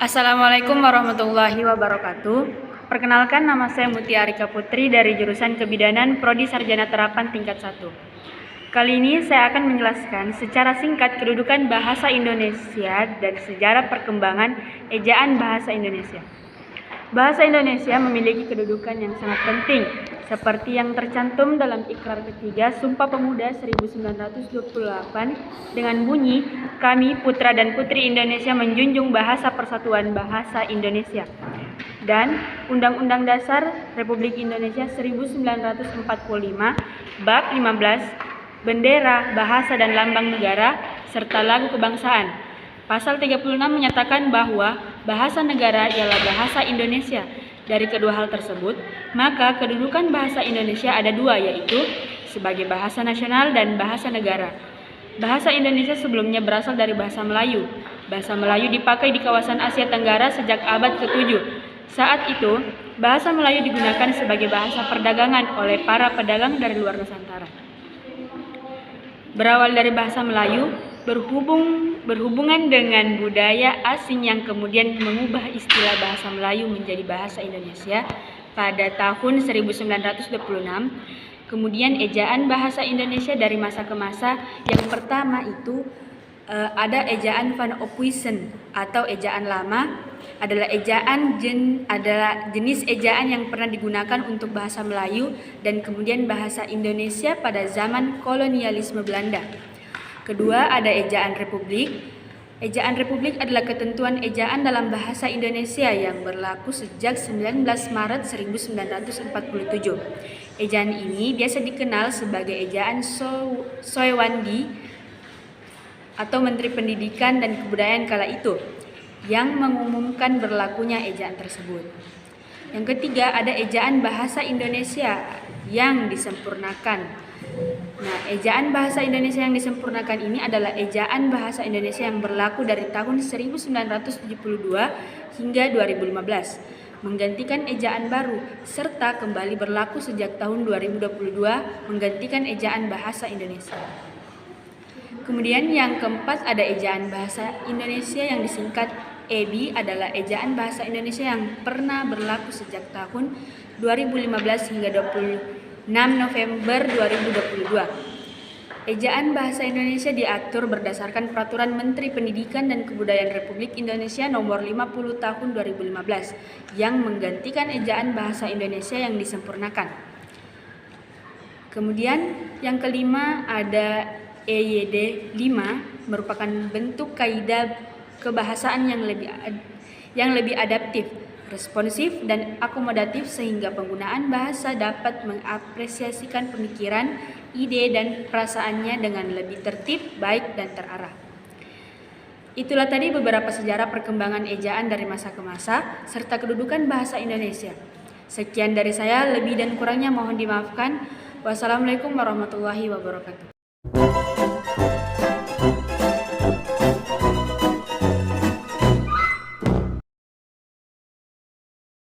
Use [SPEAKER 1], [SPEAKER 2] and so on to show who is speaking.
[SPEAKER 1] Assalamualaikum warahmatullahi wabarakatuh. Perkenalkan, nama saya Mutia Arika Putri dari jurusan Kebidanan Prodi Sarjana Terapan tingkat 1. Kali ini saya akan menjelaskan secara singkat kedudukan bahasa Indonesia dan sejarah perkembangan ejaan bahasa Indonesia. Bahasa Indonesia memiliki kedudukan yang sangat penting, seperti yang tercantum dalam Ikrar ketiga Sumpah Pemuda 1928 dengan bunyi, "Kami Putra dan Putri Indonesia menjunjung bahasa persatuan bahasa Indonesia." Dan Undang-Undang Dasar Republik Indonesia 1945 Bab 15 Bendera, Bahasa dan Lambang Negara serta Lagu Kebangsaan. Pasal 36 menyatakan bahwa bahasa negara ialah bahasa Indonesia. Dari kedua hal tersebut, maka kedudukan bahasa Indonesia ada dua, yaitu sebagai bahasa nasional dan bahasa negara. Bahasa Indonesia sebelumnya berasal dari bahasa Melayu. Bahasa Melayu dipakai di kawasan Asia Tenggara sejak abad ke-7. Saat itu, bahasa Melayu digunakan sebagai bahasa perdagangan oleh para pedagang dari luar Nusantara. Berawal dari bahasa Melayu, berhubungan dengan budaya asing yang kemudian mengubah istilah bahasa Melayu menjadi bahasa Indonesia pada tahun 1926. Kemudian ejaan bahasa Indonesia dari masa ke masa, yang pertama itu ada ejaan Van Ophuijsen atau ejaan lama, adalah jenis ejaan yang pernah digunakan untuk bahasa Melayu dan kemudian bahasa Indonesia pada zaman kolonialisme Belanda. Kedua, ada ejaan Republik. Ejaan Republik adalah ketentuan ejaan dalam bahasa Indonesia yang berlaku sejak 19 Maret 1947. Ejaan ini biasa dikenal sebagai ejaan Soewandi atau Menteri Pendidikan dan Kebudayaan kala itu, yang mengumumkan berlakunya ejaan tersebut. Yang ketiga, ada ejaan bahasa Indonesia yang disempurnakan. Nah, ejaan bahasa Indonesia yang disempurnakan ini adalah ejaan bahasa Indonesia yang berlaku dari tahun 1972 hingga 2015, menggantikan ejaan baru, serta kembali berlaku sejak tahun 2022, menggantikan ejaan bahasa Indonesia. Kemudian yang keempat, ada ejaan bahasa Indonesia yang disingkat EBI, adalah ejaan bahasa Indonesia yang pernah berlaku sejak tahun 2015 hingga 26 November 2022. Ejaan bahasa Indonesia diatur berdasarkan Peraturan Menteri Pendidikan dan Kebudayaan Republik Indonesia Nomor 50 Tahun 2015 yang menggantikan ejaan bahasa Indonesia yang disempurnakan. Kemudian yang kelima, ada EYD 5, merupakan bentuk kaidah kebahasaan yang lebih adaptif, responsif, dan akomodatif sehingga penggunaan bahasa dapat mengapresiasikan pemikiran, ide, dan perasaannya dengan lebih tertib, baik, dan terarah. Itulah tadi beberapa sejarah perkembangan ejaan dari masa ke masa serta kedudukan bahasa Indonesia. Sekian dari saya, lebih dan kurangnya mohon dimaafkan. Wassalamualaikum warahmatullahi wabarakatuh.